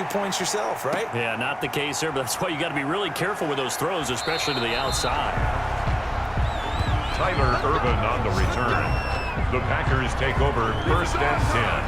points yourself, right? Yeah, not the case there, but that's why you got to be really careful with those throws, especially to the outside. Tyler Urban on the return. The Packers take over 1st and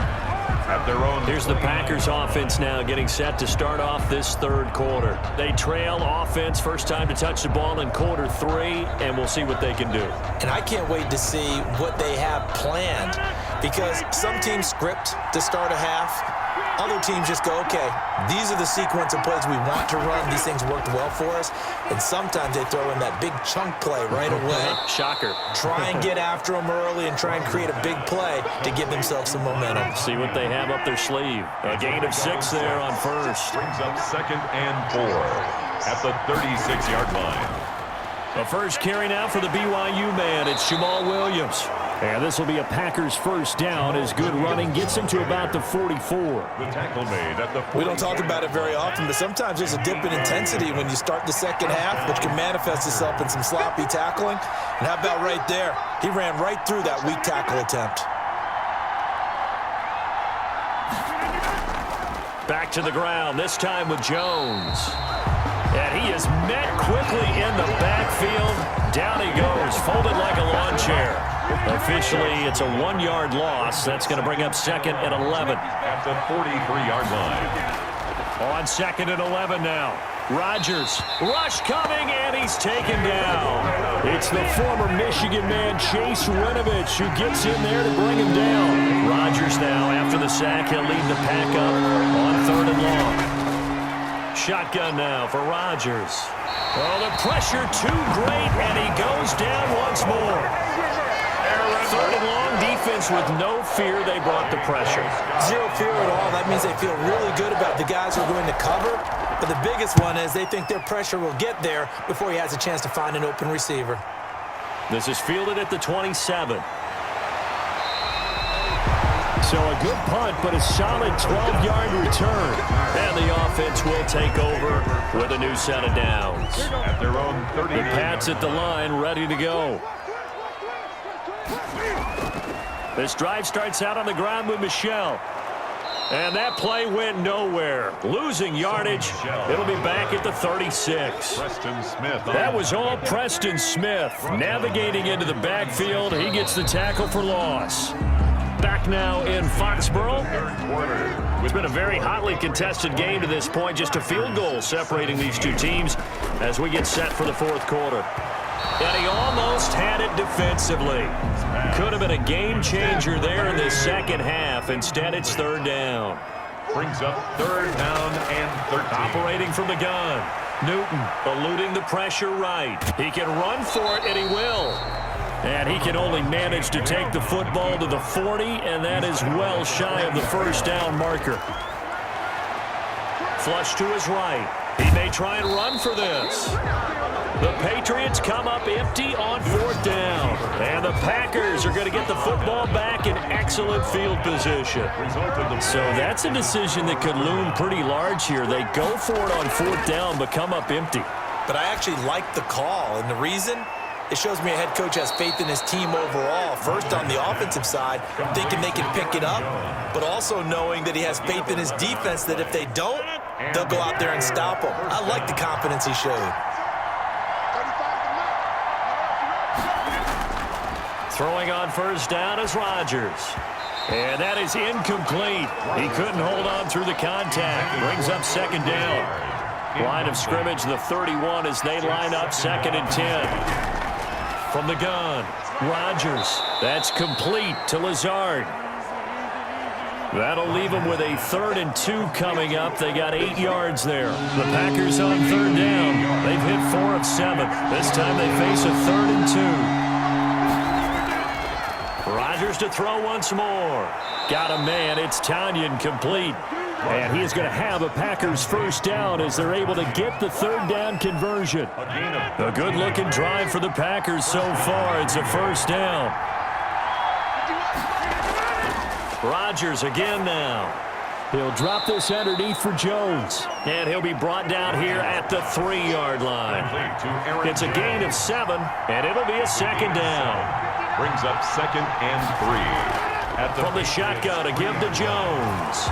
10. At their own. Here's the Packers offense now getting set to start off this 3rd quarter. They trail offense, first time to touch the ball in quarter 3, and we'll see what they can do. And I can't wait to see what they have planned, because some teams script to start a half. Other teams just go, okay, these are the sequence of plays we want to run. These things worked well for us. And sometimes they throw in that big chunk play right away. Shocker. Try and get after them early and try and create a big play to give themselves some momentum. See what they have up their sleeve. A gain of 6 there on first. Brings up 2nd and 4 at the 36-yard line. The first carry now for the BYU man. It's Jamal Williams. And this will be a Packers first down as good running gets him to about the 44. The tackle made at the 40. We don't talk about it very often, but sometimes there's a dip in intensity when you start the second half, which can manifest itself in some sloppy tackling. And how about right there? He ran right through that weak tackle attempt. Back to the ground, this time with Jones. And he is met quickly in the backfield. Down he goes, folded like a lawn chair. Officially, it's a 1-yard loss. That's going to bring up 2nd and 11. At the 43-yard line. On 2nd and 11 now. Rodgers, rush coming, and he's taken down. It's the former Michigan man, Chase Winovich, who gets in there to bring him down. Rodgers now, after the sack, he'll lead the pack up on 3rd and long. Shotgun now for Rodgers. Oh, the pressure too great, and he goes down once more. 3rd and long, defense with no fear. They brought the pressure. Zero fear at all. That means they feel really good about the guys who are going to cover. But the biggest one is they think their pressure will get there before he has a chance to find an open receiver. This is fielded at the 27. So a good punt, but a solid 12-yard return. And the offense will take over with a new set of downs. At their own 30. The Pats at the line, ready to go. This drive starts out on the ground with Michel. And that play went nowhere. Losing yardage. It'll be back at the 36. Preston Smith. That was all Preston Smith. Navigating into the backfield. He gets the tackle for loss. Back now in Foxborough. It's been a very hotly contested game to this point. Just a field goal separating these two teams as we get set for the 4th quarter. And he almost had it defensively. Could have been a game changer there in the second half. Instead, it's 3rd down. Brings up 3rd down and 13. Operating from the gun. Newton eluding the pressure right. He can run for it, and he will. And he can only manage to take the football to the 40, and that is well shy of the first down marker. Flush to his right. He may try and run for this. The Patriots come up empty on 4th down. And the Packers are going to get the football back in excellent field position. So that's a decision that could loom pretty large here. They go for it on 4th down, but come up empty. But I actually like the call, and the reason? It shows me a head coach has faith in his team overall. First, on the offensive side, thinking they can pick it up, but also knowing that he has faith in his defense that if they don't, they'll go out there and stop them. I like the confidence he showed. Throwing on first down is Rodgers. And that is incomplete. He couldn't hold on through the contact. Brings up 2nd down. Line of scrimmage, the 31, as they line up 2nd and 10. From the gun, Rodgers. That's complete to Lazard. That'll leave them with a 3rd and 2 coming up. They got 8 yards there. The Packers on 3rd down. They've hit 4 of 7. This time they face a 3rd and 2. Rodgers to throw once more. Got a man. It's Tanyan complete. And he is going to have a Packers first down as they're able to get the 3rd down conversion. A good-looking drive for the Packers so far. It's a first down. Rodgers again now. He'll drop this underneath for Jones. And he'll be brought down here at the 3-yard line. It's a gain of 7, and it'll be a 2nd down. Brings up 2nd and 3. From the shotgun to give to Jones.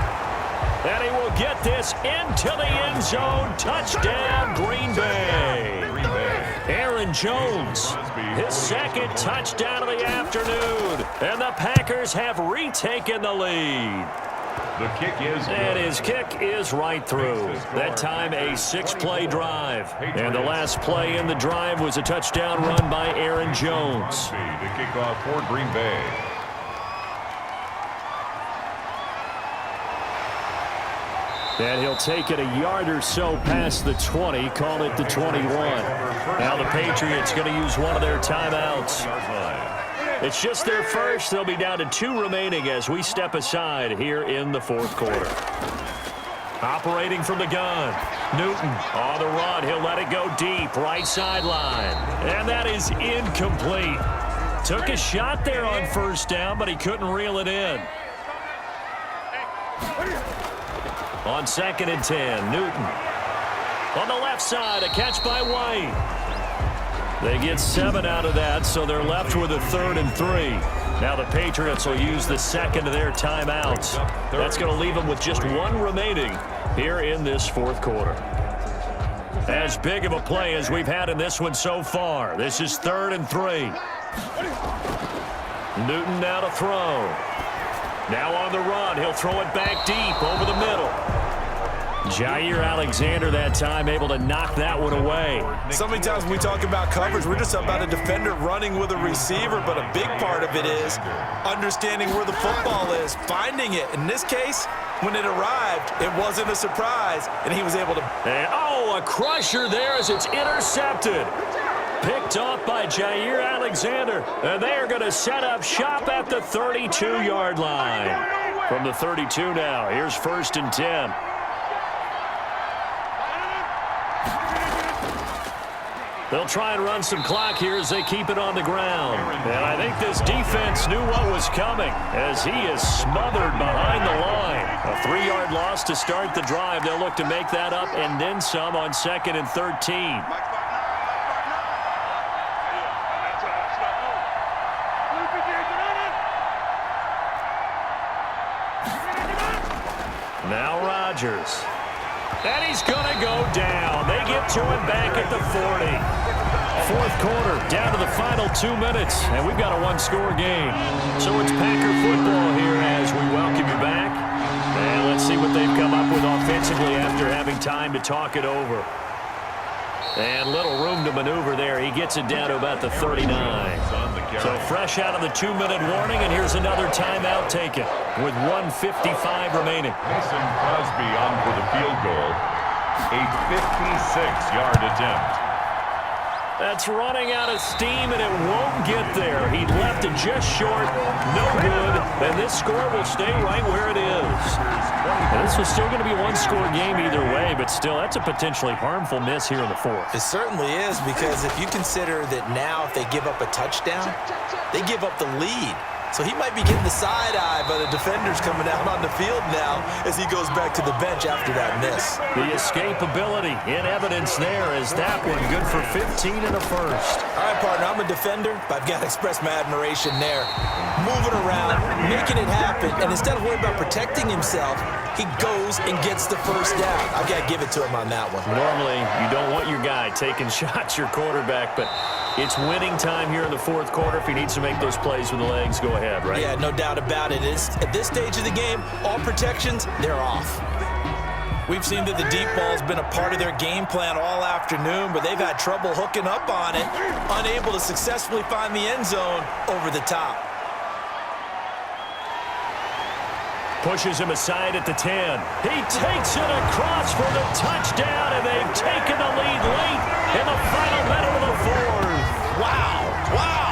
And he will get this into the end zone. Touchdown, Green Bay. Aaron Jones, his second touchdown of the afternoon. And the Packers have retaken the lead. The kick is good. And his kick is right through. That time a 6-play drive. And the last play in the drive was a touchdown run by Aaron Jones. The kickoff for Green Bay. And he'll take it a yard or so past the 20, call it the 21. Now the Patriots going to use one of their timeouts. It's just their first. They'll be down to 2 remaining as we step aside here in the fourth quarter. Operating from the gun, Newton on the run. He'll let it go deep, right sideline. And that is incomplete. Took a shot there on first down, but he couldn't reel it in. On 2nd and 10, Newton. On the left side, a catch by White. They get 7 out of that, so they're left with a 3rd and 3. Now the Patriots will use the second of their timeouts. That's going to leave them with just 1 remaining here in this fourth quarter. As big of a play as we've had in this one so far. This is 3rd and 3. Newton now to throw. Now on the run, he'll throw it back deep over the middle. Jair Alexander that time able to knock that one away. So many times when we talk about coverage, we're just about a defender running with a receiver, but a big part of it is understanding where the football is, finding it. In this case, when it arrived, it wasn't a surprise, and he was able to... And, oh, a crusher there as it's intercepted. Picked off by Jair Alexander, and they are going to set up shop at the 32-yard line. From the 32 now, here's 1st and 10. They'll try and run some clock here as they keep it on the ground. And I think this defense knew what was coming as he is smothered behind the line. A 3-yard loss to start the drive. They'll look to make that up and then some on 2nd and 13. Now Rodgers. And he's going to go down. They get to him back at the 40. Fourth quarter, down to the final 2 minutes, and we've got a 1-score game. So it's Packer football here as we welcome you back. And let's see what they've come up with offensively after having time to talk it over. And little room to maneuver there. He gets it down to about the 39. So fresh out of the 2-minute warning, and here's another timeout taken with 1:55 remaining. Mason Crosby on for the field goal. A 56-yard attempt. That's running out of steam, and it won't get there. He left it just short. No good. And this score will stay right where it is. And this was still going to be a 1-score game either way, but still, that's a potentially harmful miss here in the fourth. It certainly is, because if you consider that now if they give up a touchdown, they give up the lead. So he might be getting the side eye, but the defender's coming out on the field now as he goes back to the bench after that miss. The escapability in evidence there is that one good for 15 in the first. All right, partner, I'm a defender, but I've got to express my admiration there. Moving around, making it happen, and instead of worrying about protecting himself, he goes and gets the first down. I've got to give it to him on that one. Normally, you don't want your guy taking shots, your quarterback, but it's winning time here in the fourth quarter. If he needs to make those plays with the legs, go ahead, right? Yeah, no doubt about it. At this stage of the game, all protections, they're off. We've seen that the deep ball's been a part of their game plan all afternoon, but they've had trouble hooking up on it, unable to successfully find the end zone over the top. Pushes him aside at the 10. He takes it across for the touchdown, and they've taken the lead late in the final minute of the fourth. Wow, wow.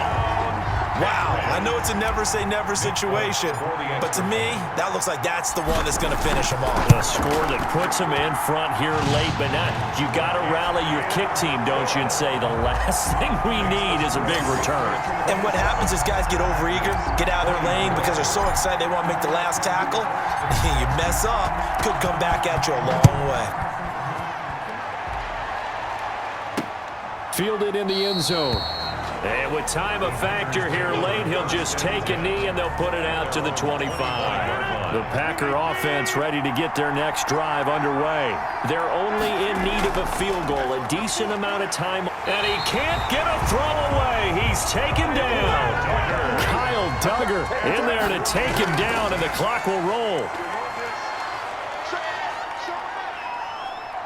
Wow, I know it's a never-say-never situation, but to me, that looks like that's the one that's going to finish them off. A score that puts them in front here late, but not. You got to rally your kick team, don't you, and say the last thing we need is a big return. And what happens is guys get overeager, get out of their lane because they're so excited they want to make the last tackle. You mess up, could come back at you a long way. Fielded in the end zone. And with time a factor here late, he'll just take a knee and they'll put it out to the 25. The Packer offense ready to get their next drive underway. They're only in need of a field goal, a decent amount of time, and he can't get a throw away. He's taken down. Kyle Duggar in there to take him down, and the clock will roll.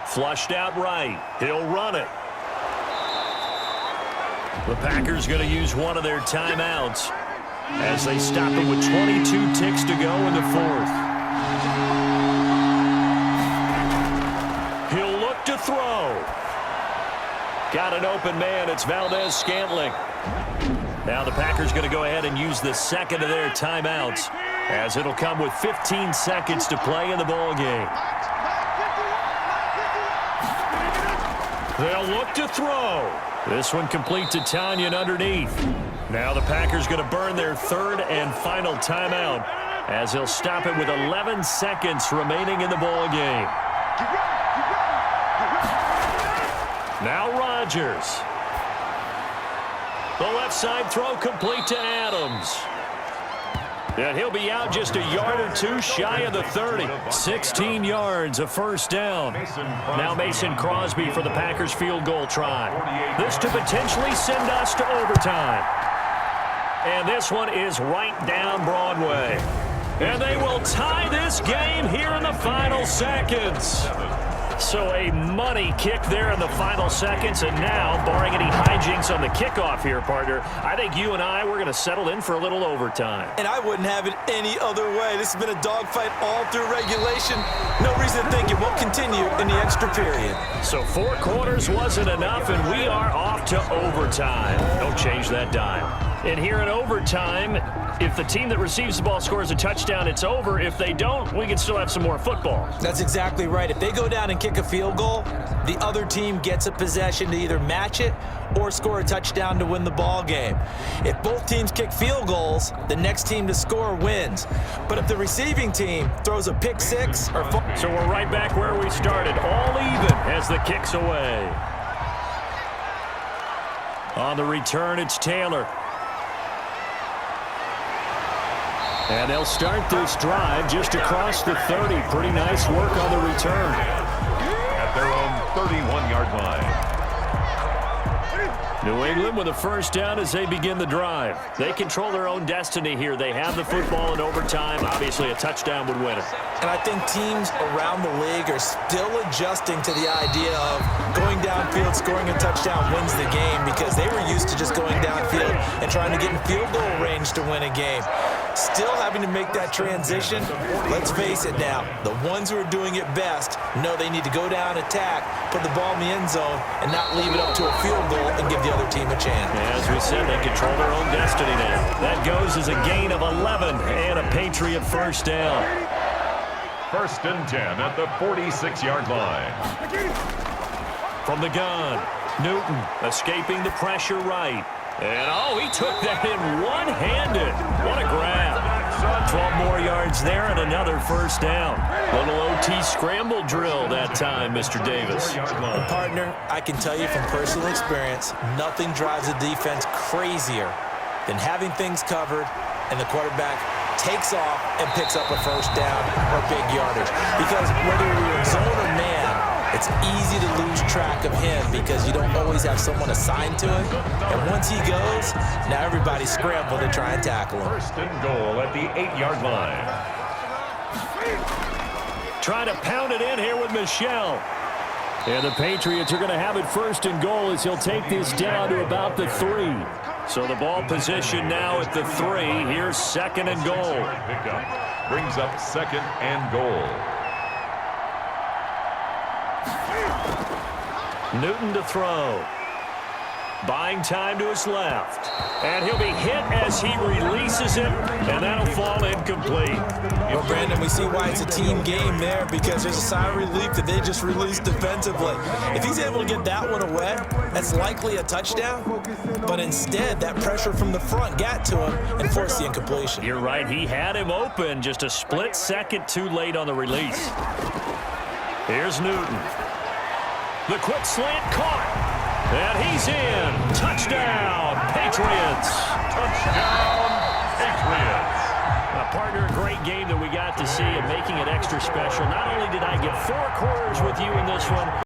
Flushed out right. He'll run it. The Packers going to use one of their timeouts as they stop it with 22 ticks to go in the fourth. He'll look to throw. Got an open man. It's Valdez-Scantling. Now the Packers going to go ahead and use the second of their timeouts as it'll come with 15 seconds to play in the ball game. They'll look to throw. This one complete to Tanyan underneath. Now the Packers going to burn their third and final timeout as they'll stop it with 11 seconds remaining in the ball game. Now Rodgers. The left side throw complete to Adams. And he'll be out just a yard or two shy of the 30. 16 yards, a first down. Now Mason Crosby for the Packers field goal try. This to potentially send us to overtime. And this one is right down Broadway. And they will tie this game here in the final seconds. So a money kick there in the final seconds, and now, barring any hijinks on the kickoff here, partner, I think you and I, we're going to settle in for a little overtime. And I wouldn't have it any other way. This has been a dogfight all through regulation. No reason to think it won't continue in the extra period. So 4 quarters wasn't enough, and we are off to overtime. Don't change that dime. And here in overtime, if the team that receives the ball scores a touchdown, it's over. If they don't, we can still have some more football. That's exactly right. If they go down and kick a field goal, the other team gets a possession to either match it or score a touchdown to win the ball game. If both teams kick field goals, the next team to score wins. But if the receiving team throws a pick six or... So we're right back where we started, all even as the kick's away. On the return, it's Taylor. And they'll start this drive just across the 30. Pretty nice work on the return. At their own 31-yard line. New England with a first down as they begin the drive. They control their own destiny here. They have the football in overtime. Obviously, a touchdown would win it. And I think teams around the league are still adjusting to the idea of going downfield, scoring a touchdown wins the game, because they were used to just going downfield and trying to get in field goal range to win a game. Still having to make that transition. Let's face it now, the ones who are doing it best know they need to go down, attack, put the ball in the end zone, and not leave it up to a field goal and give the other team a chance. As we said, they control their own destiny now. That goes as a gain of 11 and a Patriot first down. 1st and 10 at the 46-yard line. From the gun, Newton escaping the pressure right. And, oh, he took that in one-handed. What a grab. 12 more yards there and another first down. Little OT scramble drill that time, Mr. Davis. And partner, I can tell you from personal experience, nothing drives a defense crazier than having things covered and the quarterback takes off and picks up a first down or big yardage. Because whether you're in zone or man, it's easy to lose track of him because you don't always have someone assigned to him. And once he goes, now everybody's scrambling to try and tackle him. 1st and goal at the 8-yard line. Trying to pound it in here with Michel. And the Patriots are going to have it 1st and goal as he'll take this down to about the 3. So the ball position now at the 3. Here's 2nd and goal. Pickup brings up 2nd and goal. Newton to throw. Buying time to his left. And he'll be hit as he releases it, and that'll fall incomplete. Well, Brandon, we see why it's a team game there, because there's a sigh of relief that they just released defensively. If he's able to get that one away, that's likely a touchdown. But instead, that pressure from the front got to him and forced the incompletion. You're right. He had him open, just a split second too late on the release. Here's Newton. The quick slant caught. And he's in. Touchdown, Patriots. Touchdown, Patriots. The Partner, a great game that we got to see and making it extra special. Not only did I get 4 quarters with you in this one,